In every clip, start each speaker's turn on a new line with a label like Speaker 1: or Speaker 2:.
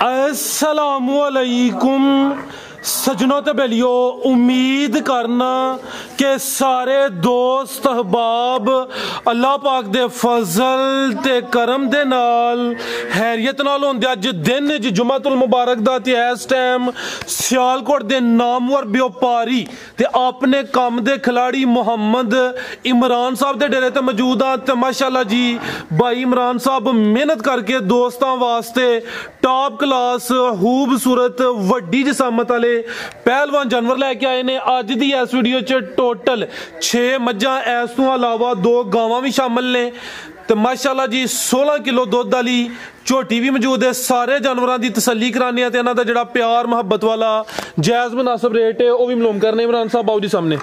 Speaker 1: अस्सलामुअलैकुम सजनों ते बेलियो, उम्मीद करना कि सारे दोस्त अहबाब अल्लाह पाक दे फजल ते करम दे नाल हैरियत नाल होंदे। अज दिन च जुमातुल मुबारक दा ते इस टाइम सियालकोट दे नामवर व्यापारी ते अपने कम दे खिलाड़ी मोहम्मद इमरान साहब दे डेरे ते मौजूद हाँ। ते माशाअल्लाह जी भाई इमरान साहब मेहनत करके दोस्तां वास्ते टॉप क्लास खूबसूरत वड्डी जिसामत वाले पहलवान जानवर लैके आए ने। अज दी इस वीडियो च टोटल 6 मज्जां, इस तो अलावा 2 गावां भी शामिल ने। तो माशाअल्लाह जी 16 किलो दुध वाली झोटी भी मौजूद है। सारे जानवरों की तसल्ली कराने ते इन्हां दा जिहड़ा प्यार मुहब्बत वाला जायज़ मुनासिब रेट है वह भी मालूम करने। इमरान साहब बाबू जी सामने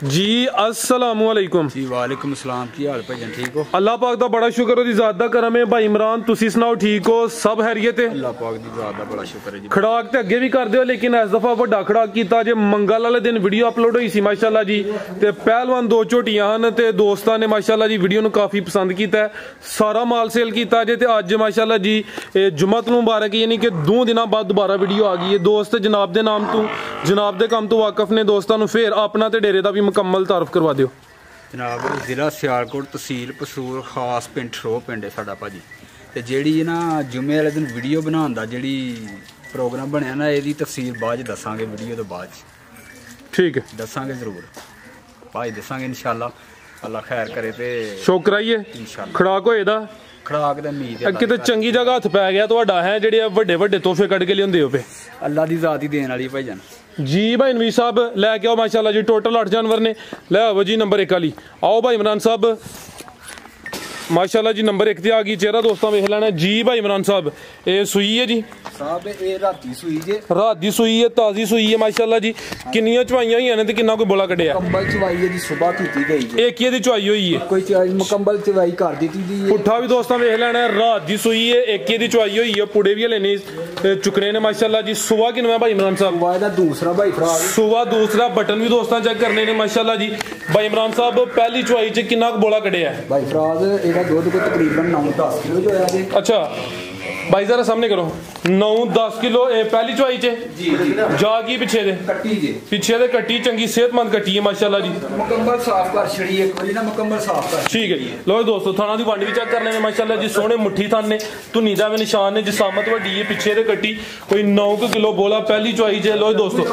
Speaker 1: जी। अस्सलामुअलैकुम
Speaker 2: जी। वालेकुम सलाम। की हाल भाईजान, ठीक हो?
Speaker 1: अल्लाह पाक दा बड़ा शुक्र है, ज़ात दा करम है। भाई इमरान तुसी सुनाओ, ठीक हो? सब हैरियत है?
Speaker 2: अल्लाह पाक दी ज़ात दा बड़ा शुक्र है जी।
Speaker 1: खड़ाक ते अगे भी कर दियो, लेकिन इस दफा बड़ा खड़ाक कीता जे मंगल वाले दिन वीडियो अपलोड हुई सी माशाअल्लाह जी। ते पहलवान 2 झोटियां हन ते दोस्तां ने माशाअल्लाह जी वीडियो नूं काफ़ी पसंद कीता है। सारा माल सेल कीता जे। ते अज माशाअल्लाह जी जुम्मत मुबारक यानी कि 2 दिनों बाद दोबारा वीडियो आ गई है। दोस्त जनाब दे नाम तो जनाब दे काम तो वाकफ ने, दोस्तां नूं फिर अपना ते डेरे दा भी मुकम्मल तारफ करवा दियो
Speaker 2: जनाब। जिला सियालकोट, तहसील पसूर, खास पिंड ठरो पिंड है साडा भाजी। ते जेड़ी ना जुम्मे वाले दिन वीडियो बनाने दा जेड़ी प्रोग्राम बनया ना, एदी तफसील बाद दसांगे वीडियो तो बाद।
Speaker 1: ठीक है,
Speaker 2: दसांगे जरूर भाई, दसांगे इंशाल्लाह। अल्लाह खैर करे ते
Speaker 1: शौक कराइए
Speaker 2: इंशाल्लाह।
Speaker 1: खड़ाक होए दा
Speaker 2: खड़ाक दा उम्मीद है
Speaker 1: किते चंगी जगह हथ पै गया तुहाडा है, जेड़े वड्डे वड्डे तोहफे कढ के लियाउंदे हो पे।
Speaker 2: अल्लाह दी ज़ात ही देने वाली भाईजान
Speaker 1: जी। भाई नवीस साहब लैके आओ माशाल्लाह जी, टोटल 8 जानवर ने। ले आओ जी नंबर 1 वाली। आओ भाई इमरान साहब माशाल्लाह जी नंबर 1 ते आ गई। चेहरा दोस्तों वेख लेना जी। भाई इमरान साहब ये सुई है जी
Speaker 2: साहब, ये राती सुई जे,
Speaker 1: रात दी सुई है, ताजी सुई है माशाल्लाह जी। किन्नियां चवाइयां होईयां ने ते किन्ना कोई बोला कड्डिया?
Speaker 2: मुकम्मल चवाई है जी, सुबह कीती गई है।
Speaker 1: एक ही दी चवाई होई है,
Speaker 2: कोई चवाई मुकम्मल चवाई कर दी थी।
Speaker 1: पुट्ठा भी दोस्तों वेख लेना, रात दी सुई है, एक ही दी चवाई होई है। पुड़े भी हले नहीं चुकने ने माशाल्लाह जी। सुबह किन्ना भाई इमरान साहब?
Speaker 2: सुबह दूसरा भाई फराज,
Speaker 1: सुबह दूसरा। बटन भी दोस्तों चेक करने ने माशाल्लाह जी। भाई इमरान साहब पहली चवाई च किन्ना बोला कड्डिया है?
Speaker 2: भाई फराज एदा दूध को तकरीबन 9-10 किलो जो है।
Speaker 1: अच्छा भाई जरा सामने करो, 9-10 किलो पहली चवाई च
Speaker 2: जी।
Speaker 1: जागी पिछे दे
Speaker 2: कट्टी जी,
Speaker 1: पिछे दे कट्टी चंगी सेहतमंद कट्टी है माशाल्लाह जी।
Speaker 2: मुकम्मल साफ कर छड़ी एक बारी ना, मुकम्मल साफ कर।
Speaker 1: ठीक है जी। लो दोस्तों थाना दी वंड भी चेक करने में माशाल्लाह जी। सोहने मुट्ठी थान ने, धुनी दा भी निशान ने, जिसामत वड्डी है। पिछे दे कट्टी कोई 9 किलो बोला पहली चवाई च। लो दोस्तों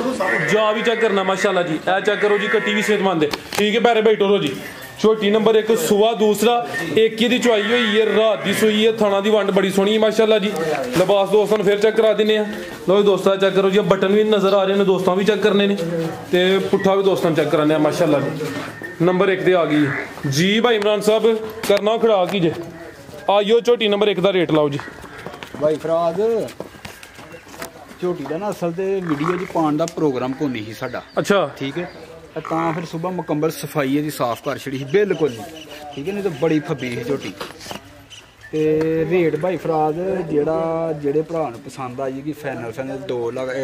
Speaker 1: जा भी चेक करना माशाल्लाह जी। ए चेक करो जी, कट्टी भी सेहतमंद है। ठीक है पैरे बैठो रो जी। छोटी नंबर 1 सुबह दूसरा, एक ही दी चवाई हुई है, रात दी सुई है। थाना दी वंड बड़ी सोहनी है माशाल्लाह जी। लिबास दोस्तों फिर चेक करा देने। लो दोस्तों चेक करो जी, बटन भी नजर आ रहे हैं, दोस्तों भी चेक करने ने ते पुट्ठा भी दोस्तों चेक कराने माशाल्लाह जी। नंबर 1 ते आ गई है जी। भाई इमरान साहब करना खड़ा की जे आइयो। झोटी नंबर 1 का रेट लाओ जी।
Speaker 2: भाई फराज झोटी का ना असल ते वीडियो च पाने का प्रोग्राम को नहीं साडा। अच्छा ठीक है, ਤਾਂ फिर सुबह मुकम्मल सफाई है जी, साफ कर छड़ी बिल्कुल नहीं। ठीक है, नहीं तो बड़ी फब्बी है झोटी। ते रेट भाई फराज जेड़ा जेड़े भरा नूं पसंद आ जाएगी फाइनल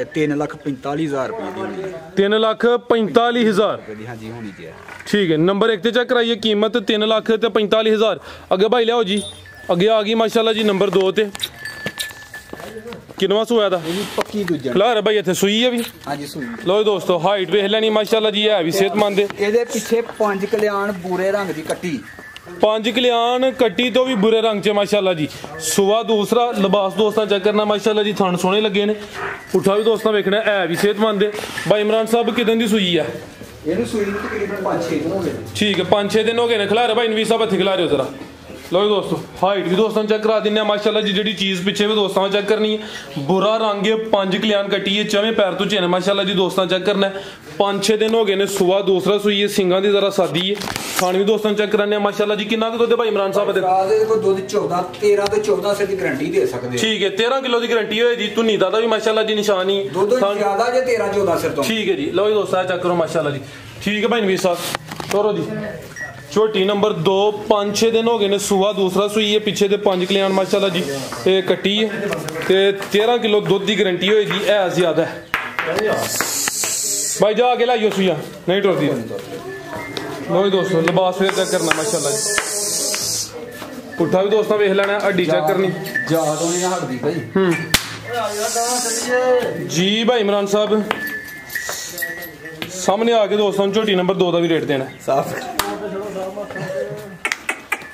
Speaker 2: 3,45,000 रुपये दी होनी है।
Speaker 1: 3,45,000
Speaker 2: रुपये दी हाँ जी होनी चाहिए।
Speaker 1: ठीक है, नंबर 1 ते चेक कराइए, कीमत 3,45,000। अगे भाई लियाओ जी, अगे आ गई माशाल्लाह जी नंबर 2 ते। किनवा सूआ दा?
Speaker 2: पक्की दूजा
Speaker 1: खलार भाई इत्थे सूई है भी।
Speaker 2: हां जी सूई।
Speaker 1: लो दोस्तों हाइट वेख लैनी माशाल्लाह जी, है भी सेहतमंद है।
Speaker 2: ਇਹਦੇ ਪਿੱਛੇ 5 ਕਲਿਆਣ ਬੂਰੇ ਰੰਗ ਦੀ ਕੱਟੀ,
Speaker 1: 5 कल्याण कट्टी तो भी बुरे रंग च माशाल्लाह जी। सुबह दूसरा। लिबास दोस्तों चेक करना माशाल्लाह जी, थन सोहने लगे ने। पुट्ठा भी दोस्तों वेखना है भी सेहतमंद है। भाई इमरान साहब कितने दी सूई है?
Speaker 2: ਇਹਨੂੰ ਸੂਈ ਨੂੰ ਤਕਰੀਬਨ 5-6 ਦਿਨ ਹੋ ਗਏ।
Speaker 1: ठीक है, 5-6 दिन हो गए ने। खिलारे भाई नवीस साहब हथे खिला रहे हो जरा। लो दोस्तों हाइट भी दोस्तों चेक करा दें माशाल्लाह जी। जी चीज़ पिछे भी दोस्तों चेक करनी है, बुरा रंग है, 5 कल्याण कट्टी है, चवें पैर तो चेन माशाल्लाह जी। दोस्तों चेक करना है, 5-6 दिन हो गए ने। सुबह दूसरा सुई है, सिंगा की जरा सादी है। खान भी दोस्तों चेक कराने माशाल्लाह जी। कितना दुध है भाई इमरान साहब?
Speaker 2: 13 ਤੋਂ 14 से गारंटी दे सकते।
Speaker 1: ठीक है, 13 किलो की गारंटी हो जी। धुनी दा भी माशाल्लाह जी निशान ही
Speaker 2: ज्यादा जे 13-14 सिर तो।
Speaker 1: ठीक है जी। लो दोस्तों चेक करो माशाल्लाह जी। ठीक है भाई नवीस साहब तोरो जी। छोटी नंबर 2, 5-6 दिन हो गए ने। सुबह दूसरा सुई है, पिछे दे 5 कल्याण माशाल्लाह जी। ये कट्टी है ते 13 किलो दुध की गारंटी होएगी, है ज्यादा है। भाई जा आगे लाइयो सुइया नहीं टुरदी। लो दोस्तों लिबास फिर चेक करना माशाल्लाह जी। पुट्ठा भी दोस्तों वेख लेना, हड्डी चेक करनी।
Speaker 2: ਜਾ ਤੋਂ ਨਹੀਂ ਹਟਦੀ ਭਾਈ।
Speaker 1: ਜੀ ਭਾਈ ਇਮਰਾਨ ਸਾਹਿਬ ਸਾਹਮਣੇ ਆ ਕੇ ਦੋਸਤਾਂ ਨੂੰ ਝੋਟੀ ਨੰਬਰ 2 ਦਾ ਵੀ ਰੇਟ ਦੇਣਾ
Speaker 2: ਸਾਫ।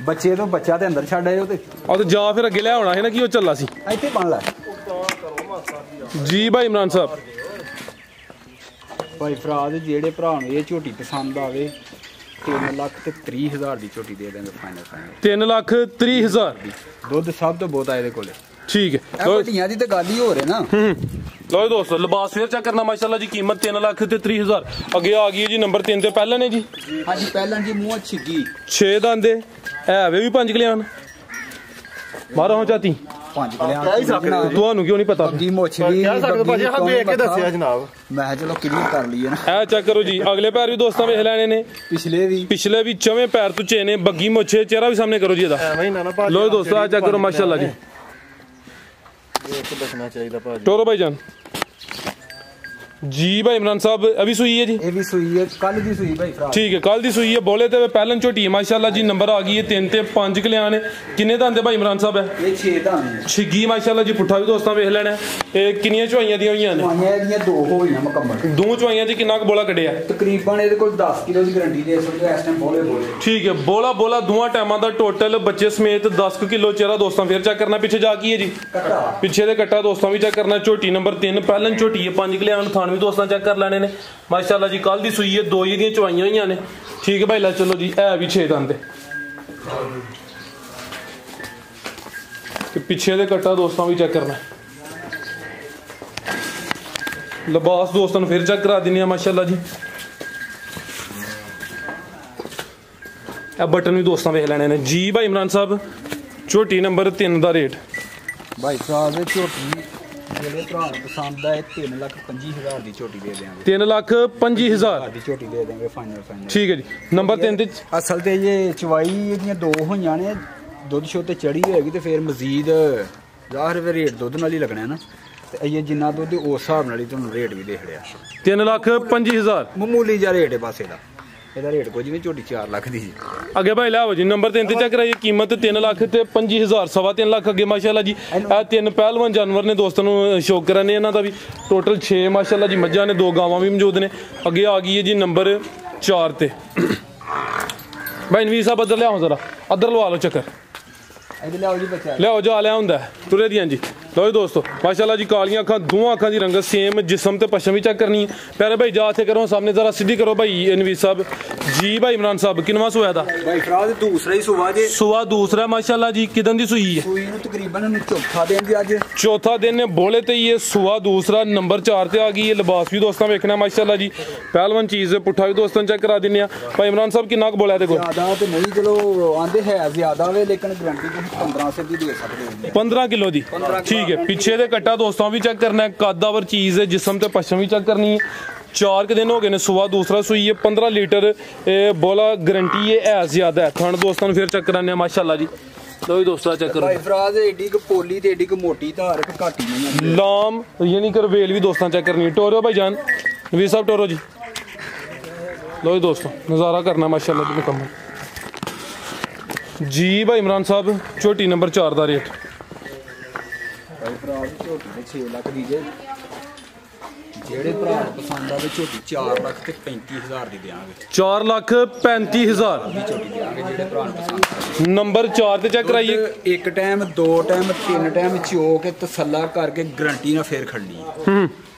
Speaker 2: ਬੱਚੇ ਤੋਂ ਬੱਚਾ ਤੇ ਅੰਦਰ ਛੱਡ ਆਏ ਉਹ ਤੇ
Speaker 1: ਜਾਂ ਫਿਰ ਅੱਗੇ ਲੈ ਆਉਣਾ ਹੈ ਨਾ ਕਿ ਉਹ ਚੱਲਾ ਸੀ
Speaker 2: ਇੱਥੇ ਬਣ ਲੈ।
Speaker 1: ਜੀ ਭਾਈ ਇਮਰਾਨ ਸਾਹਿਬ
Speaker 2: ਭਾਈ ਫਰਾਦ ਜਿਹੜੇ ਭਰਾ ਨੂੰ ਇਹ ਝੋਟੀ ਪਸੰਦ ਆਵੇ 3,30,000 ਦੀ ਝੋਟੀ ਦੇ ਦੇਂਗੇ ਫਾਈਨਲ।
Speaker 1: 3,30,000
Speaker 2: ਦੀ ਦੁੱਧ ਸਭ ਤੋਂ ਬਹੁਤ ਆ ਇਹਦੇ ਕੋਲੇ।
Speaker 1: ਠੀਕ ਹੈ
Speaker 2: ਝੋਟੀਆਂ ਦੀ ਤਾਂ ਗੱਲ ਹੀ ਹੋ ਰਹੀ ਨਾ।
Speaker 1: ਲੋ ਦੋਸਤੋ ਲਿਬਾਸ ਫੇਰ ਚੈੱਕ ਕਰਨਾ ਮਾਸ਼ਾਅੱਲਾ ਜੀ ਕੀਮਤ 3,30,000 ਅੱਗੇ ਆ ਗਈ ਹੈ ਜੀ ਨੰਬਰ 3 ਤੇ ਪਹਿਲਾਂ ਨੇ ਜੀ।
Speaker 2: ਹਾਂਜੀ ਪਹਿਲਾਂ ਜੀ ਮੂੰਹ ਛਿੱਗੀ
Speaker 1: 6 ਦੰਦੇ ਐਵੇਂ ਵੀ 5 ਕਲਿਆਣ ਬਾਹਰੋਂ ਹੋ ਚਾਤੀ
Speaker 2: 5 ਕਲਿਆਣ
Speaker 1: ਤੁਹਾਨੂੰ ਕਿਉਂ ਨਹੀਂ ਪਤਾ
Speaker 2: ਬੱਗੀ ਮੁੱਛ ਵੀ
Speaker 3: ਭਾਜੀ ਹਾਂ ਦੇਖ ਕੇ ਦੱਸਿਆ ਜਨਾਬ।
Speaker 2: ਮੈਂ ਚਲੋ ਕਲੀਅਰ ਕਰ ਲਈਏ ਨਾ।
Speaker 1: ਇਹ ਚੈੱਕ ਕਰੋ ਜੀ ਅਗਲੇ ਪੈਰ ਵੀ ਦੋਸਤਾਂ ਵੇਖ ਲੈਣੇ ਨੇ ਪਿਛਲੇ ਵੀ ਚਵੇਂ ਪੈਰ ਤੁਚੇ ਨੇ ਬੱਗੀ ਮੁੱਛੇ ਚਿਹਰਾ ਵੀ ਸਾਹਮਣੇ ਕਰੋ ਜੀ ਇਹਦਾ। ਲੋ ਦੋਸਤੋ ਆ ਚੈੱਕ ਕਰੋ ਮਾਸ਼ਾਅੱਲਾ ਜੀ।
Speaker 3: ਦੱਸਣਾ ਚਾਹੀਦਾ ਭਾਜੀ
Speaker 1: ਟੋਰੋ ਭਾਈजान जी भाई इमरान साहब अभी सुई है जी
Speaker 2: ये भी सुई है कल दी सुई भाई फ्राड
Speaker 1: ठीक है कल दी सुई है बोले तो पहलन झोटी है माशाल्लाह जी नंबर आ गई है 3 ते 5 कल्याण है किन्ने दंदे भाई इमरान साहब है
Speaker 2: ये 6 दंद
Speaker 1: छिगी माशाल्लाह जी पुट्ठा भी दोस्तां वेख लेना है किन्नियां चवाइयां दी होईयां ने
Speaker 2: चवाइयां दो होईयां मुकम्मल
Speaker 1: दो चवाइयां दी किन्ना क बोला कढिया
Speaker 2: तकरीबन इहदे कोल 10 किलो दी गारंटी दे सकदे इस टाइम बोले
Speaker 1: ठीक है बोला दोवां टाइमां दा टोटल बच्चे समेत 10 किलो चेहरा दोस्तां फिर चेक करना पीछे जा की है जी
Speaker 2: कट्टा
Speaker 1: पीछे दे कट्टा दोस्तां भी चेक करना झोटी नंबर 3 पहलन झोटी है 5 कल्याण थान भी दोस्तां चेक कर ने माशाल्लाह जी कल दी सुई है 2 ही दी चवाइयां होईयां ने ठीक है भाई ला चलो जी है भी 6 दंद ते पीछे दे कट्टा दोस्तों भी चेक करना लिबास दोस्तों फिर चेक करा दिन्ने माशाल्लाह जी बटन भी दोस्तों वेख लेने ने जी भाई इमरान साहब झोटी नंबर 3 दा रेट
Speaker 2: भाई साहब झोटी ਜਿਹੜੇ ਭਰਾ ਨੂੰ ਪਸੰਦ ਆਏ 3,25,000 ਦੀ ਝੋਟੀ ਦੇ ਦੇਵਾਂਗੇ
Speaker 1: 3,25,000
Speaker 2: ਦੀ ਝੋਟੀ ਦੇ ਦੇਵਾਂਗੇ ਫਾਈਨਲ
Speaker 1: ਠੀਕ ਹੈ ਜੀ ਨੰਬਰ 3 ਤੇ
Speaker 2: ਅਸਲ ਤੇ ਇਹ ਚਵਾਈ ਇਹਦੀਆਂ 2 ਹੋਈਆਂ ਨੇ ਦੁੱਧ ਸ਼ੋ ਤੇ ਚੜੀ ਹੋਏਗੀ ਤੇ ਫਿਰ ਮਜ਼ੀਦ ਜ਼ਾਹਿਰ ਵੇ ਰੇਟ ਦੁੱਧ ਨਾਲ ਹੀ ਲੱਗਣਾ ਨਾ ਤੇ ਇਹ ਜਿੰਨਾ ਦੁੱਧ ਉਸ ਹਿਸਾਬ ਨਾਲ ਹੀ ਤੁਹਾਨੂੰ ਰੇਟ ਵੀ ਦੇਖ ਲਿਆ
Speaker 1: 3,25,000
Speaker 2: ਮਾਮੂਲੀ ਜਿਹਾ ਰੇਟ ਹੈ ਬਸ ਇਹਦਾ ਰੇਟ ਕੋਈ ਜਿਵੇਂ ਝੋਟੀ 4 ਲੱਖ ਦੀ ਜੀ
Speaker 1: ਅੱਗੇ ਭਾਈ ਲਾਓ ਜੀ ਨੰਬਰ 3 ਤੇ ਚੈੱਕ ਕਰਾਈਏ ਕੀਮਤ 3,25,000 ਸਵਾ 3 ਲੱਖ ਅੱਗੇ ਮਾਸ਼ਾਅੱਲਾ ਜੀ ਇਹ 3 ਪਹਿਲਵਾਨ ਜਾਨਵਰ ਨੇ ਦੋਸਤਾਂ ਨੂੰ ਸ਼ੌਕ ਕਰਾਨੇ ਇਹਨਾਂ ਦਾ ਵੀ ਟੋਟਲ 6 ਮਾਸ਼ਾਅੱਲਾ ਜੀ ਮੱਝਾਂ ਨੇ 2 ਗਾਵਾਂ ਵੀ ਮੌਜੂਦ ਨੇ ਅੱਗੇ ਆ ਗਈ ਹੈ ਜੀ ਨੰਬਰ 4 ਤੇ ਭਾਈ ਨਵੀਰ ਸਾਹਿਬ ਇੱਧਰ ਲਿਆਓ ਜ਼ਰਾ ਇੱਧਰ ਲਵਾ ਲਓ ਚੱਕਰ
Speaker 2: ਇੱਧਰ ਲਿਆਓ ਜੀ ਬੱਚਾ
Speaker 1: ਲਿਆਓ ਜਾ ਲਿਆ ਹੁੰਦਾ ਤੁਰੇ ਦੀਆਂ ਜੀ लो जी दोस्तों माशाल्लाह जी कालियां अखां दोवां अखां दी रंगत सेम जिस्म ते पश्चिम भी चेक करनी है प्यारे भाई जा थे करो सामने जरा सीधी करो भाई नवीर साहब जी भाई इमरान साहब किनवा सुया था
Speaker 2: भाई फराज दूसरा ही सुवा जे
Speaker 1: सुवा दूसरा माशाल्लाह जी किदन दी सुई है
Speaker 2: सुई नु तकरीबन चौथा दिन दी आज
Speaker 1: चौथा दिन ने बोले ते ये सुवा दूसरा नंबर 4 ते आ गई है लिबास भी दोस्तों देखना माशाल्लाह जी पहलवान चीज है पुट्ठा भी दोस्तों चेक करा दिन्ने भाई इमरान साहब कितना क बोला देखो
Speaker 2: ज्यादा ते नहीं चलो आंदे है ज्यादा वे लेकिन गारंटी तुम 15 से भी दे सकते हो
Speaker 1: 15 किलो दी ठीक है पीछे दे कट्टा दोस्तों भी चेक करना है कादावर चीज है जिस्म ते पश्चिम भी चेक करनी है 4 के दिन हो गए ने सुबह दूसरा सुई है 15 लीटर बोला गारंटी है ज्यादा है थान दोस्तों फिर चेक कराने माशाल्लाह जी लो दोस्तों चेक करो
Speaker 2: भाई फराज एडी क पोली ते एडी क मोटी धार क घाटी नहीं
Speaker 1: लाम यानी कर वेल भी दोस्तों चेक करनी है टोरो भाईजान नवीर साहब टोरो जी लो दोस्तों नज़ारा करना माशाल्लाह जी मुकम्मल जी भाई इमरान साहब झोटी नंबर 4 का रेट
Speaker 2: भाई फराज झोटी ते 6 लाख दी जे ਜਿਹੜੇ ਭਰਾ ਨੂੰ ਪਸੰਦ ਆਵੇ ਝੋਟੀ 4,35,000 ਦੀ ਦੇਵਾਂਗੇ
Speaker 1: 4,35,000
Speaker 2: ਦੀ ਝੋਟੀ ਦੇਵਾਂਗੇ ਜਿਹੜੇ ਭਰਾ ਨੂੰ ਪਸੰਦ
Speaker 1: ਨੰਬਰ 4 ਤੇ ਚੈੱਕ ਕਰਾਈਏ
Speaker 2: ਇੱਕ ਟਾਈਮ 2 ਟਾਈਮ 3 ਟਾਈਮ ਚੋ ਕੇ ਤਸੱਲਾ ਕਰਕੇ ਗਾਰੰਟੀ ਨਾਲ ਫੇਰ ਖੜਨੀ ਹੈ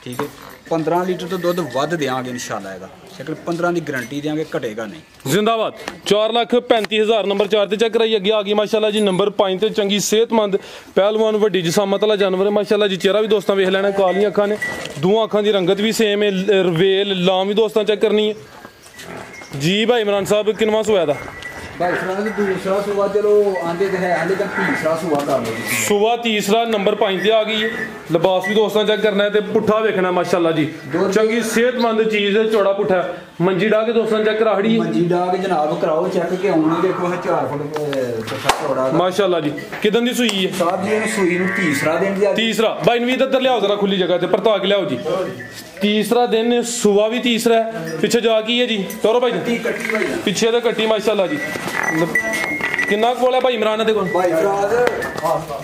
Speaker 2: ਠੀਕ ਹੈ 15 ਲੀਟਰ ਤੋਂ ਦੁੱਧ ਵੱਧ ਦੇਵਾਂਗੇ ਇਨਸ਼ਾਅੱਲਾ ਇਹਦਾ ਸ਼ਕਲ 15 ਦੀ ਗਾਰੰਟੀ ਦੇਵਾਂਗੇ ਘਟੇਗਾ ਨਹੀਂ
Speaker 1: जिंदाबाद 4,35,000 नंबर 4 ਤੇ ਚੈੱਕ ਕਰਾਈਏ ਅੱਗੇ ਆ ਗਈ ਮਾਸ਼ਾਅੱਲਾ ਜੀ ਨੰਬਰ 5 ਤੇ ਚੰਗੀ ਸਿਹਤਮੰਦ ਪਹਿਲਵਾਨ ਵੱਡੀ ਜਿਸਾਮਤ ਵਾਲਾ ਜਾਨਵਰ ਹੈ ਮਾਸ਼ਾਅੱਲਾ ਜੀ ਚਿਹਰਾ ਵੀ ਦੋਸਤਾਂ ਵੇਖ ਲੈਣਾ ਕਾਲੀਆਂ ਅੱਖਾਂ ਨੇ ਦੋਵਾਂ ਅੱਖਾਂ ਦੀ ਰੰਗਤ ਵੀ ਸੇਮ ਹੈ ਰਵੇਲ ਲਾਮ ਵੀ ਦੋਸਤਾਂ ਚੈੱਕ ਕਰਨੀ ਹੈ जी भाई इमरान साहब किनवा सोया था
Speaker 2: भाई फराज दूसरा सुबह चलो आंदे तो है लेकिन तीसरा सुबह कर लो
Speaker 1: सुबह तीसरा नंबर 5 ते आ गई है लिबास भी दोस्तों चेक करना है ते पुट्ठा देखना माशाल्लाह जी चंगी सेहतमंद चीज है चौड़ा पुट्ठा मंजी डा के दोस्तों चेक करा खड़ी
Speaker 2: मंजी डा के जनाब कराओ चेक के आउने देखो 4 फुट चौड़ा
Speaker 1: माशाल्लाह जी किदन दी सुई है
Speaker 2: साहब जी ने सुई नु तीसरा दिन दिया
Speaker 1: तीसरा भाई नवीद इधर लियाओ जरा खुली जगह ते परता के लियाओ जी तीसरा दिन सुबह भी तीसरा है पीछे जा की है जी तोरो भाई पीछे तो कट्टी माशाल्लाह जी ਕਿੰਨਾ ਕੋਲ ਹੈ ਭਾਈ ਇਮਰਾਨ ਦੇ ਕੋਲ?
Speaker 2: ਭਾਈ ਫਰਾਜ਼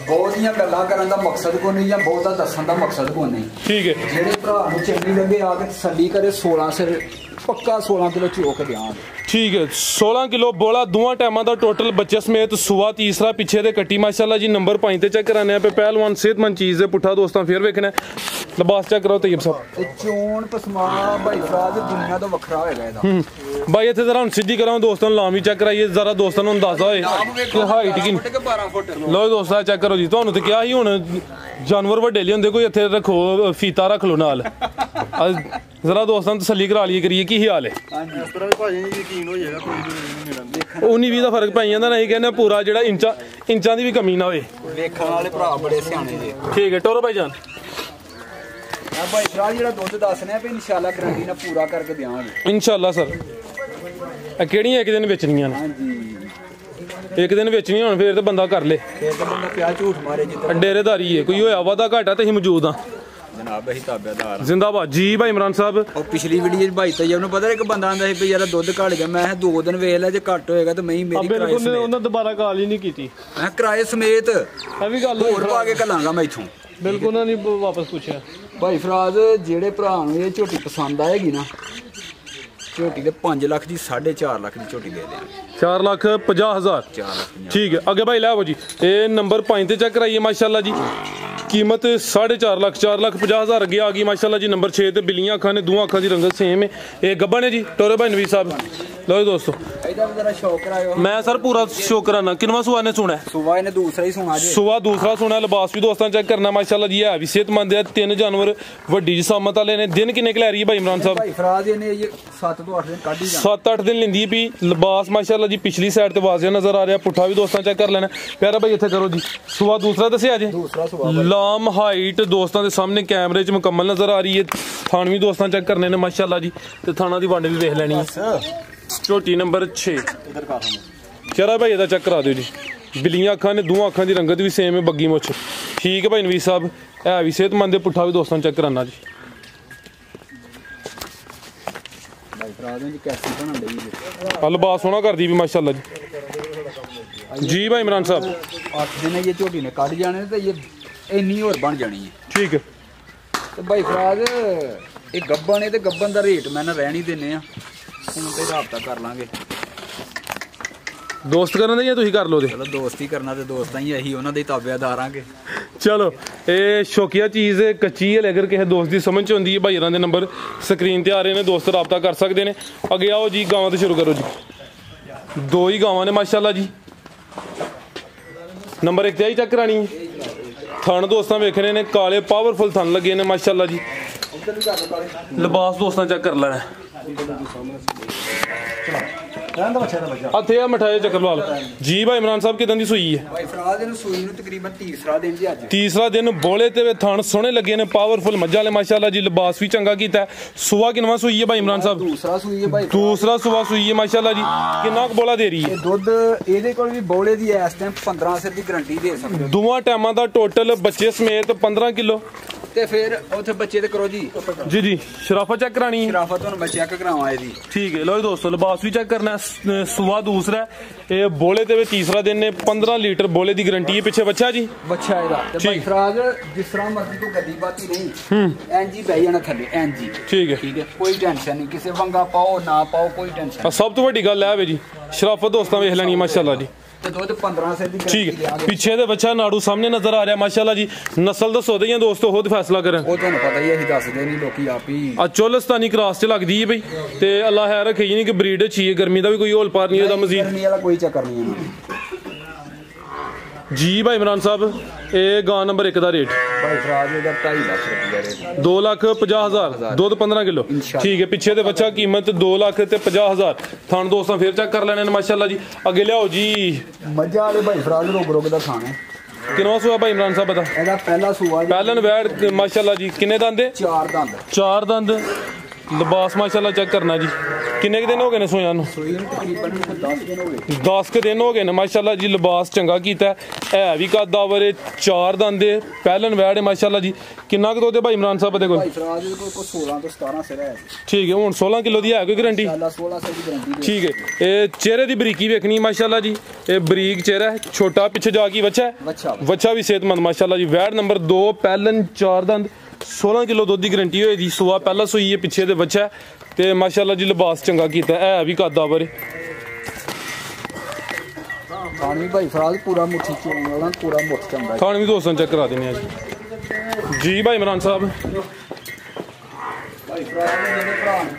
Speaker 2: ਬਹੁਤੀਆਂ ਗੱਲਾਂ ਕਰਨ ਦਾ ਮਕਸਦ ਕੋਈ ਨਹੀਂ ਜਾਂ ਬਹੁਤਾ ਦੱਸਣ ਦਾ ਮਕਸਦ ਕੋਈ ਨਹੀਂ।
Speaker 1: ਠੀਕ ਹੈ,
Speaker 2: ਜਿਹੜੇ ਭਰਾ ਨੂੰ ਚੰਗੀ ਲੱਗੇ ਆ ਕੇ ਤਸੱਲੀ ਕਰੇ। 16 ਸਿਰ ਪੱਕਾ 16 ਕਿਲੋ ਚੋਕ ਦਿਆਂਗੇ।
Speaker 1: ਠੀਕ ਹੈ, 16 ਕਿਲੋ ਬੋਲਾ ਦੋਵਾਂ ਟਾਈਮਾਂ ਦਾ ਟੋਟਲ ਬੱਚੇ ਸਮੇਤ ਸੁਆ ਤੀਸਰਾ ਪਿੱਛੇ ਦੇ ਕੱਟੀ ਮਾਸ਼ਾਅੱਲਾ ਜੀ। ਨੰਬਰ 5 ਤੇ ਚੈੱਕ ਕਰਾने पे पहलवान सेहतमंद चीज़ है पुट्ठा दोस्तों फिर वेखना लिबास चेक करो तैयब साहब।
Speaker 2: चोन पसमा भाई फराज दुनिया तो वखरा होएगा ਇਹਦਾ।
Speaker 1: भाई इत्थे जरा सीधी कराओ दोस्तों नाम भी चेक कराइए जरा दोस्तों ਨੂੰ अंदाजा होए कि हाइट किन
Speaker 2: 12 फुट।
Speaker 1: लो दोस्तों चेक करो जी। ਤੁਹਾਨੂੰ ਤੇ ਕਿਹਾ ਸੀ ਹੁਣ ਜਾਨਵਰ ਵੱਡੇ ਲਈ ਹੁੰਦੇ ਕੋਈ ਇੱਥੇ ਰੱਖੋ ਫੀਤਾ ਰੱਖ ਲਓ ਨਾਲ। जरा दोस्तों तसल्ली करा लिए करिए की हाल है?
Speaker 3: ਇਸ ਤਰ੍ਹਾਂ ਭਾਜੀ ਯਕੀਨ ਹੋ ਜਾਏਗਾ ਕੋਈ ਨਹੀਂ ਮਿਲਣ।
Speaker 1: 19-20 ਦਾ ਫਰਕ ਪਈ ਜਾਂਦਾ ਨਹੀਂ ਕਹਿੰਦੇ ਪੂਰਾ ਜਿਹੜਾ ਇੰਚਾਂ ਦੀ ਵੀ ਕਮੀ ਨਾ ਹੋਏ।
Speaker 2: ਵੇਖਣ ਵਾਲੇ ਭਰਾ ਬੜੇ ਸਿਆਣੇ ਜੀ।
Speaker 1: ਠੀਕ ਹੈ ਟੋਰੋ ਭਾਈ ਜਾਨ।
Speaker 2: ਆ ਭਾਈ ਫਰਾਜ ਜਿਹੜਾ ਦੁੱਧ ਦੱਸਨੇ ਆ ਵੀ ਇਨਸ਼ਾਅੱਲਾ ਗਰੰਟੀ ਨਾਲ ਪੂਰਾ ਕਰਕੇ ਦਿਆਂਗੇ।
Speaker 1: ਇਨਸ਼ਾਅੱਲਾ ਸਰ। ਇਹ ਕਿਹੜੀਆਂ ਇੱਕ ਦਿਨ ਵੇਚਣੀਆਂ ਨੇ?
Speaker 2: ਹਾਂਜੀ
Speaker 1: ਇੱਕ ਦਿਨ ਵੇਚਣੀਆਂ ਹੁਣ ਫੇਰ ਤੇ ਬੰਦਾ ਕਰ ਲੇ।
Speaker 2: ਫੇਰ ਤਾਂ ਬੰਦਾ ਪਿਆ ਝੂਠ ਮਾਰੇ ਜਿੱਤੇ
Speaker 1: ਡੇਰੇਦਾਰੀ ਹੈ ਕੋਈ ਹੋਇਆ ਵਾਦਾ ਘਾਟਾ ਤੇ ਅਸੀਂ ਮੌਜੂਦ ਆ
Speaker 2: ਜਨਾਬ। ਅਸੀਂ ਤਾਬੇਦਾਰ
Speaker 1: ਜ਼ਿੰਦਾਬਾਦ ਜੀ ਭਾਈ ਇਮਰਾਨ ਸਾਹਿਬ।
Speaker 2: ਉਹ ਪਿਛਲੀ ਵੀਡੀਓ 'ਚ ਭਾਈ ਤਾਂ ਉਹਨੂੰ ਪਤਾ ਇੱਕ ਬੰਦਾ ਆਂਦਾ ਸੀ ਵੀ ਯਾਰ ਦੁੱਧ ਘਟ ਗਿਆ। ਮੈਂ 2 ਦਿਨ ਵੇਖ ਲਿਆ ਜੇ ਘੱਟ ਹੋਏਗਾ ਤਾਂ ਮੈਂ ਮੇਰੀ ਕਿਰਾਏ ਸਮੇਤ
Speaker 1: ਉਹਨਾਂ ਦੁਬਾਰਾ ਕਾਲ ਹੀ ਨਹੀਂ ਕੀਤੀ।
Speaker 2: ਮੈਂ ਕਿਰਾਏ ਸਮੇਤ
Speaker 1: ਇਹ ਵੀ ਗੱਲ
Speaker 2: ਹੋਰ ਪਾ ਕੇ ਘੱਲਾਂਗਾ ਮੈਂ ਇੱਥੋਂ।
Speaker 1: ਬਿਲਕੁਲ ਉਹਨਾਂ ਨੇ ਵਾਪਸ ਪੁੱਛਿਆ।
Speaker 2: ਭਾਈ ਫਰਾਜ਼ ਜਿਹੜੇ ਭਰਾ ਨੂੰ ਇਹ ਝੋਟੀ ਪਸੰਦ ਆਏਗੀ ਨਾ ਝੋਟੀ ਦੇ 5 ਲੱਖ ਦੀ 4.5 ਲੱਖ ਦੀ ਝੋਟੀ ਦੇ ਦਿਆਂਗੇ।
Speaker 1: 4,50,000।
Speaker 2: 4 ਲੱਖ
Speaker 1: ठीक है आगे भाई लाओ जी। ये नंबर 5 ते चेक कराइए माशाल्लाह जी। कीमत 4.5 लाख 4,50,000 अगे आ गई माशाल्लाह जी। नंबर 6 ते बिल्लियां अखां ने दोवां अखां दी रंगत सेम है। ये गब्बन है जी टोरे भाई नवीद साहब। लो जी दोस्तों
Speaker 2: ਇਹਦਾ ਵੀ ਜਰਾ ਸ਼ੌਕ ਕਰਾਇਓ।
Speaker 1: मैं सर पूरा शो कराना किनवा सुआ ने सुना है?
Speaker 2: ਸੁਬਾ ਇਹਨੇ ਦੂਸਰਾ ਹੀ ਸੁਣਾ ਜੇ।
Speaker 1: सुआ दूसरा सुना लिबास भी दोस्तों चेक करना माशाल्लाह जी। है भी सेहतमंद है। 3 जानवर वड्डी जिसामत वाले ने। दिन किन्ने क लै रही है भाई इमरान साहब?
Speaker 2: ਭਾਈ ਫਰਾਜ਼ ਇਹਨੇ 7 ਤੋਂ 8 ਦਿਨ ਕੱਢ ਹੀ ਜਾਣਾ।
Speaker 1: 7-8 दिन लेंदी भी। लिबास माशाल्लाह जी पिछली साइड ते वाजिया नजर आ रहा। पुट्ठा भी दोस्तों चेक कर लेना प्यारा भाई इत्थे करो जी। सुआ दूसरा दस्या जे।
Speaker 2: दूसरा सुबा
Speaker 1: लाम हाइट दोस्तों के सामने कैमरे च मुकम्मल नजर आ रही है। थान भी दोस्तों चेक करने ने माशाल्लाह जी। ते थाना दी वंड भी देख लेनी है। झोटी नंबर 6 चरा भाई इहदा चेक करा दिओ जी। बिल्लियां अखां ने दोवां अखां दी रंगत भी सेम है बग्गी मुछ। ठीक है भाई नवीद साहब। है भी सेहतमंद है। पुट्ठा भी दोस्तों चेक कराना जी।
Speaker 2: ਭਾਈ ਫਰਾਜ਼ ਨੇ ਕੈਸੀ ਬਣਾਉਣ ਲਈ ਜੀ।
Speaker 1: लिबास सोहना कर दी भी माशाल्लाह जी। जी भाई इमरान साहब
Speaker 2: 8 दिन ਇਹ ਝੋਟੀ ਨੇ ਕੱਢ ਜਾਣੇ ਤੇ ਇਹ ਇੰਨੀ ਹੋਰ ਬਣ ਜਾਣੀ ਹੈ।
Speaker 1: ठीक है
Speaker 2: ਤੇ ਭਾਈ ਫਰਾਜ਼ ਇਹ ਗੱਬਨ ਹੈ ਤੇ ਗੱਬਨ ਦਾ ਰੇਟ ਮੈਂ ਨਾ ਰਹਿਣ ਹੀ ਦਿੰਨੇ ਆ। ਹੁਣ ਤੇ ਰਾਬਤਾ ਕਰ ਲਾਂਗੇ।
Speaker 1: दोस्त करना या तुसीं कर लो दे?
Speaker 2: ਚਲੋ ਦੋਸਤੀ ਕਰਨਾ ਤੇ ਦੋਸਤਾਂ ਹੀ ਅਸੀਂ ਉਹਨਾਂ ਦੇ ਤਾਬੇਦਾਰ ਆਂਗੇ।
Speaker 1: चलो ये शौकिया चीज़ है कच्ची है अगर किसी दोस्त की समझ आती है भाई के नंबर स्क्रीन ते आ रहे हैं दोस्त रबता कर सकते हैं। अगे आओ जी गावां तो शुरू करो जी। 2 ही गावां ने माशाल्लाह जी। नंबर 1 ते ही चेक करानी है। थन दोस्तों वेखने ने काले पावरफुल थन लगे ने माशाल्लाह जी। लिबास दोस्तों चेक कर लेना हथे मिठाई चक्कर ला लो जी। भाई इमरान साहब किदां दी सूई है?
Speaker 2: ਭਾਈ ਫਰਾਜ਼ ਇਹਨੂੰ ਸੂਈ ਨੂੰ ਤਕਰੀਬਨ ਤੀਸਰਾ ਦਿਨ ਜੀ ਅੱਜ।
Speaker 1: तीसरा दिन बोले ते थन सोहने लगे ने पावरफुल मज्जा ले माशाल्लाह जी। लिबास भी चंगा कीता है। सुआ किनवा सूई है भाई इमरान साहब?
Speaker 2: ਦੂਸਰਾ ਸੂਈ ਹੈ ਭਾਈ।
Speaker 1: दूसरा सुआ सूई है माशाल्लाह जी। कितना बोला दे रही है?
Speaker 2: ਇਹ ਦੁੱਧ ਇਹਦੇ ਕੋਲ ਵੀ ਬੋਲੇ ਦੀ ਇਸ ਟਾਈਮ 15 ਸਿਰ ਦੀ ਗਾਰੰਟੀ ਦੇ ਸਕਦੇ ਹੋ।
Speaker 1: दोवां टाइमां दा टोटल बच्चे समेत 15 किलो।
Speaker 2: ਤੇ ਫਿਰ ਉੱਥੇ ਬੱਚੇ ਤੇ ਕਰੋ ਜੀ।
Speaker 1: जी जी शराफत चेक करानी है।
Speaker 2: ਸ਼ਰਾਫਤ ਤੁਹਾਨੂੰ ਮੈਂ ਚੈੱਕ ਕਰਾਵਾਂ ਇਹਦੀ।
Speaker 1: ठीक है लो जी दोस्तों लिबास भी चेक करना है। सुआ दूसरा है। ये बोले ते तीसरा दिन ने 15 लीटर बोले की गारंटी है। पीछे बच्चा जी
Speaker 2: ਬੱਚਾ ਇਹਦਾ ਤੇ ਭਾਈ ਫਰਾਜ਼ ਜਿਸ ਤਰ੍ਹਾਂ ਮਰਜ਼ੀ ਤੋਂ ਗੱਡੀ ਬਾਤੀ ਨਹੀਂ ਐਨ ਜੀ ਬਹਿ ਜਾਣਾ ਥੱਲੇ ਐਨ ਜੀ।
Speaker 1: ठीक है
Speaker 2: ਠੀਕ ਹੈ ਕੋਈ ਟੈਨਸ਼ਨ ਨਹੀਂ। ਕਿਸੇ ਵੰਗਾ ਪਾਓ ਨਾ ਪਾਓ ਕੋਈ ਟੈਨਸ਼ਨ।
Speaker 1: सब तो वड्डी गल है जी शराफत दोस्तों वेख लैनी माशाल्लाह जी।
Speaker 2: ਤੇ ਦੁੱਧ 15 ਸਿਰ ਦੀ
Speaker 1: ठीक
Speaker 2: ਗਾਰੰਟੀ
Speaker 1: है पीछे दे बच्चा नाड़ू सामने नजर आ रहा है माशाल्लाह जी। नस्ल दसो दे दोस्तों खुद फैसला करें।
Speaker 2: ਉਹ ਤੁਹਾਨੂੰ ਪਤਾ ਹੀ ਅਸੀਂ ਦੱਸਦੇ ਨਹੀਂ ਲੋਕੀ ਆਪ ਹੀ।
Speaker 1: आ चोलस्तानी क्रॉस च लगदी है भाई ते अल्लाह खैर रखे नहीं कि ब्रीड अच्छी है। गर्मी का भी कोई होल पार नहीं होता मजीद
Speaker 2: ਗਰਮੀ ਵਾਲਾ ਕੋਈ ਚੱਕਰ ਨਹੀਂ ਹੈ।
Speaker 1: जी भाई इमरान साहब ये गां नंबर 1 का रेट
Speaker 2: ਭਾਈ ਫਰਾਜ਼ ਇਹਦਾ 2.5 ਲੱਖ ਰੁਪਏ ਰੇਟ।
Speaker 1: 2,50,000 दूध 15 किलो। ठीक है पीछे दे बच्चा कीमत 2,50,000। थान दोस्तों फिर चेक कर लेने माशाल्लाह जी। अगे लियाओ जी
Speaker 2: ਮੱਝਾਂ ਵਾਲੇ ਭਾਈ ਫਰਾਜ਼ ਰੋਗ ਰੋਗ ਦਾ ਖਾਣਾ।
Speaker 1: किनवा सुआ भाई इमरान साहब बता?
Speaker 2: ਇਹਦਾ ਪਹਿਲਾ ਸੂਆ ਜੀ।
Speaker 1: पहलन वैड माशाल्लाह जी। किन्ने दंद?
Speaker 2: 4 ਦੰਦ।
Speaker 1: 4 दंद। लिबास माशाल्लाह चेक करना जी। ਕਿੰਨੇ ਕੁ ਦਿਨ ਹੋ ਗਏ ਨੇ ਸੋਇਆਂ ਨੂੰ?
Speaker 2: ਸੋਈ ਨੂੰ ਤਕਰੀਬਨ 10 ਦਿਨ ਹੋ ਗਏ।
Speaker 1: 10 ਕੁ ਦਿਨ ਹੋ ਗਏ ਨੇ ਮਾਸ਼ਾਅੱਲਾ ਜੀ। ਲਿਬਾਸ ਚੰਗਾ ਕੀਤਾ ਹੈ ਵੀ ਕੱਦਾਵਰ 4 ਦੰਦੇ ਪਹਿਲਨ ਵੈੜ ਮਾਸ਼ਾਅੱਲਾ ਜੀ। ਕਿੰਨਾ ਕੁ ਦੁੱਧ ਹੈ ਭਾਈ ਇਮਰਾਨ ਸਾਹਿਬ ਦੇ ਕੋਲ?
Speaker 2: ਭਾਈ ਫਰਾਜ ਦੇ ਕੋਲ 16 ਤੋਂ 17 ਸਿਰ ਹੈ।
Speaker 1: ਠੀਕ ਹੈ, ਹੁਣ 16 ਕਿਲੋ ਦੀ ਹੈ ਕੋਈ ਗਰੰਟੀ?
Speaker 2: 16 ਸਿਰ ਦੀ ਗਰੰਟੀ।
Speaker 1: ਠੀਕ ਹੈ, ਇਹ ਚਿਹਰੇ ਦੀ ਬਰੀਕੀ ਵੇਖਣੀ ਮਾਸ਼ਾਅੱਲਾ ਜੀ। ਇਹ ਬਰੀਕ ਚਿਹਰਾ ਹੈ, ਛੋਟਾ ਪਿੱਛੇ ਜਾ ਕੇ ਬੱਚਾ ਵੀ ਸਿਹਤਮੰਦ ਮਾਸ਼ਾਅੱਲਾ ਜੀ। ਵੈੜ ਨੰਬਰ 2 ਪਹਿਲਨ 4 ਦੰਦ 16 ਕਿਲੋ ਦੁੱਧ ਦੀ ਗਰੰਟੀ ਹੋਈ ਦੀ। ਸੁਆ ਪਹਿਲਾਂ ਸੂਈ ਹੈ, ਪਿੱਛੇ ਦੇ ਬੱਚਾ ਤੇ ਮਾਸ਼ਾਅੱਲਾ ਜੀ। ਲਿਬਾਸ ਚੰਗਾ ਕੀਤਾ ਹੈ ਵੀ ਕੱਦਾਵਰ।
Speaker 2: ਖਾਣ ਵੀ ਭਾਈ ਫਰਾਜ ਪੂਰਾ ਮੁੱਠੀ ਚੋਣ ਵਾਲਾ, ਪੂਰਾ ਮੁੱਠ ਚੰਗਾ।
Speaker 1: ਖਾਣ ਵੀ ਦੋਸਤਾਂ ਚੈੱਕ ਕਰਾ ਦਿੰਦੇ ਆ ਜੀ। ਜੀ ਭਾਈ ਇਮਰਾਨ ਸਾਹਿਬ।
Speaker 2: ਭਾਈ ਫਰਾਜ ਨੇ ਜਿਹੜੇ ਭਰਾ ਨੂੰ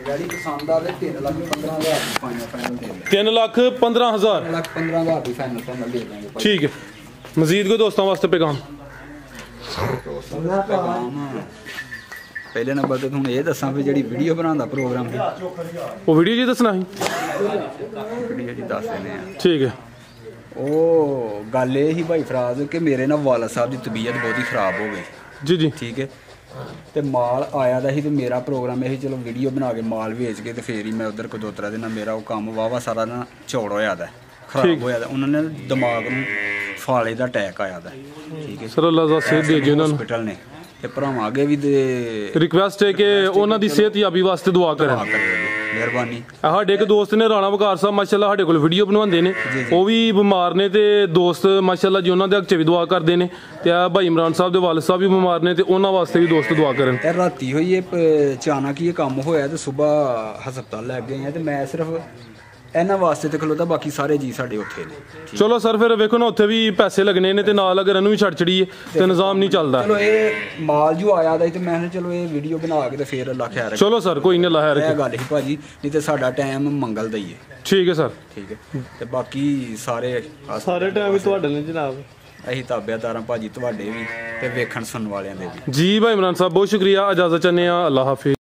Speaker 2: ਗਾੜੀ ਪਸੰਦ ਆਵੇ 3,15,000 ਫਾਈਨਲ ਦੇ ਦੇ।
Speaker 1: 3,15,000
Speaker 2: 3,15,000 ਦੀ ਫਾਈਨਲ ਦੇ ਦਾਂਗੇ।
Speaker 1: ਠੀਕ ਹੈ। ਮਜ਼ੀਦ ਕੋਈ ਦੋਸਤਾਂ ਵਾਸਤੇ ਪੈਗਾਮ?
Speaker 2: ਪਹਿਲੇ ਨੰਬਰ ਤੇ ਤੁਹਾਨੂੰ ਇਹ ਦੱਸਾਂ ਵੀ ਜਿਹੜੀ ਵੀਡੀਓ ਬਣਾਉਣ ਦਾ ਪ੍ਰੋਗਰਾਮ ਹੈ
Speaker 1: ਉਹ ਵੀਡੀਓ ਜੀ ਦੱਸਣਾ ਸੀ।
Speaker 2: ਵੀਡੀਓ ਜੀ ਦੱਸ ਦਿੰਦੇ ਆ।
Speaker 1: ਠੀਕ ਹੈ।
Speaker 2: ਉਹ ਗੱਲ ਇਹ ਹੀ ਭਾਈ ਫਰਾਜ਼ ਕਿ ਮੇਰੇ ਨਾਲ ਵਾਲਾ ਸਾਹਿਬ ਦੀ ਤਬੀਅਤ ਬਹੁਤ ਹੀ ਖਰਾਬ ਹੋ ਗਈ।
Speaker 1: ਜੀ ਜੀ।
Speaker 2: ਠੀਕ ਹੈ, ਤੇ ਮਾਲ ਆਇਆ ਦਾ ਸੀ ਤੇ ਮੇਰਾ ਪ੍ਰੋਗਰਾਮ ਇਹ ਚਲੋ ਵੀਡੀਓ ਬਣਾ ਕੇ ਮਾਲ ਵੇਚ ਕੇ ਤੇ ਫੇਰ ਹੀ ਮੈਂ ਉਧਰ ਕਦੋਤਰਾ ਦੇ ਨਾਲ ਮੇਰਾ ਉਹ ਕੰਮ ਵਾਵਾ ਸਾਰਾ ਨਾ ਚੌੜ ਹੋਇਆ ਦਾ, ਖਰਾਬ ਹੋਇਆ ਦਾ। ਉਹਨਾਂ ਨੇ ਦਿਮਾਗ ਨੂੰ ਫਾਲੇ ਦਾ ਅਟੈਕ ਆਇਆ ਦਾ। ਠੀਕ ਹੈ ਸਰ,
Speaker 1: ਅੱਲਾਹ ਦਾ ਸਿਹਤ ਦੇ ਜੀ ਉਹਨਾਂ ਨੂੰ।
Speaker 2: ਹਸਪੀਟਲ ਨੇ ਤੇ ਭਰਾਵਾਂ ਅੱਗੇ ਵੀ ਦੇ
Speaker 1: ਰਿਕਵੈਸਟ ਹੈ ਕਿ ਉਹਨਾਂ ਦੀ ਸਿਹਤ ਯਾਬੀ ਵਾਸਤੇ ਦੁਆ ਕਰਨ।
Speaker 2: ਮਿਹਰਬਾਨੀ।
Speaker 1: ਸਾਡੇ ਇੱਕ ਦੋਸਤ ਨੇ ਰਾਣਾ ਵਕਾਰ ਸਾਹਿਬ ਮਾਸ਼ਾਅੱਲਾ ਸਾਡੇ ਕੋਲ ਵੀਡੀਓ ਬਣਵਾਉਂਦੇ ਨੇ, ਉਹ ਵੀ ਬਿਮਾਰ ਨੇ ਤੇ ਦੋਸਤ ਮਾਸ਼ਾਅੱਲਾ ਜੀ ਉਹਨਾਂ ਦੇ ਹੱਕ 'ਚ ਵੀ ਦੁਆ ਕਰਦੇ ਨੇ। ਤੇ ਆ ਭਾਈ ਇਮਰਾਨ ਸਾਹਿਬ ਦੇ ਵਾਲਿਦ ਸਾਹਿਬ ਵੀ ਬਿਮਾਰ ਨੇ ਤੇ ਉਹਨਾਂ ਵਾਸਤੇ ਵੀ ਦੋਸਤ ਦੁਆ ਕਰਨ।
Speaker 2: ਇਹ ਰਾਤੀ ਹੋਈ ਇਹ ਅਚਾਨਕ ਹੀ ਇਹ ਕੰਮ ਹੋਇਆ ਤੇ ਸਵੇਰ ਹਸਪਤਾਲ ਲੈ ਗਏ ਆ ਤੇ ਮੈਂ ਸਿਰਫ ਇਹਨਾਂ ਵਾਸਤੇ ਤੇ ਖਲੋਤਾ, ਬਾਕੀ ਸਾਰੇ ਜੀ ਸਾਡੇ ਉੱਥੇ ਨੇ।
Speaker 1: ਚਲੋ ਸਰ ਫਿਰ ਵੇਖੋ ਨਾ ਉੱਥੇ ਵੀ ਪੈਸੇ ਲੱਗਣੇ ਨੇ ਤੇ ਨਾਲ ਅਗਰ ਇਹਨੂੰ ਵੀ ਛੱਡ ਛੜੀਏ ਤੇ ਨਿਜ਼ਾਮ ਨਹੀਂ ਚੱਲਦਾ।
Speaker 2: ਚਲੋ ਇਹ ਮਾਲ ਜੋ ਆਇਆ ਦਾ ਤੇ ਮੈਂ ਕਿਹਾ ਚਲੋ ਇਹ ਵੀਡੀਓ ਬਣਾ ਕੇ ਤੇ ਫੇਰ ਅੱਲਾ ਖੈਰ ਰੱਖੇ।
Speaker 1: ਚਲੋ ਸਰ ਕੋਈ ਨਹੀਂ, ਅੱਲਾ ਖੈਰ ਰੱਖੇ।
Speaker 2: ਇਹ ਗੱਲ ਹੀ ਭਾਜੀ, ਨਹੀਂ ਤੇ ਸਾਡਾ ਟਾਈਮ ਮੰਗਲ ਦਾ ਹੀ ਹੈ।
Speaker 1: ਠੀਕ ਹੈ ਸਰ।
Speaker 2: ਠੀਕ ਹੈ, ਤੇ ਬਾਕੀ ਸਾਰੇ
Speaker 3: ਟਾਈਮ ਵੀ ਤੁਹਾਡੇ ਨੇ ਜਨਾਬ।
Speaker 2: ਅਸੀਂ ਤਾਬਿਆਦਾਰਾਂ ਭਾਜੀ ਤੁਹਾਡੇ ਵੀ ਤੇ ਵੇਖਣ ਸੁਣਨ ਵਾਲਿਆਂ ਦੇ ਵੀ।
Speaker 1: ਜੀ ਭਾਈ ਇਮਰਾਨ ਸਾਹਿਬ ਬਹੁਤ ਸ਼ੁਕਰੀਆ। ਇਜਾਜ਼ਤ ਚਾਹੁੰਦੇ ਹਾਂ। ਅੱਲਾ ਹਾਫਿਜ਼।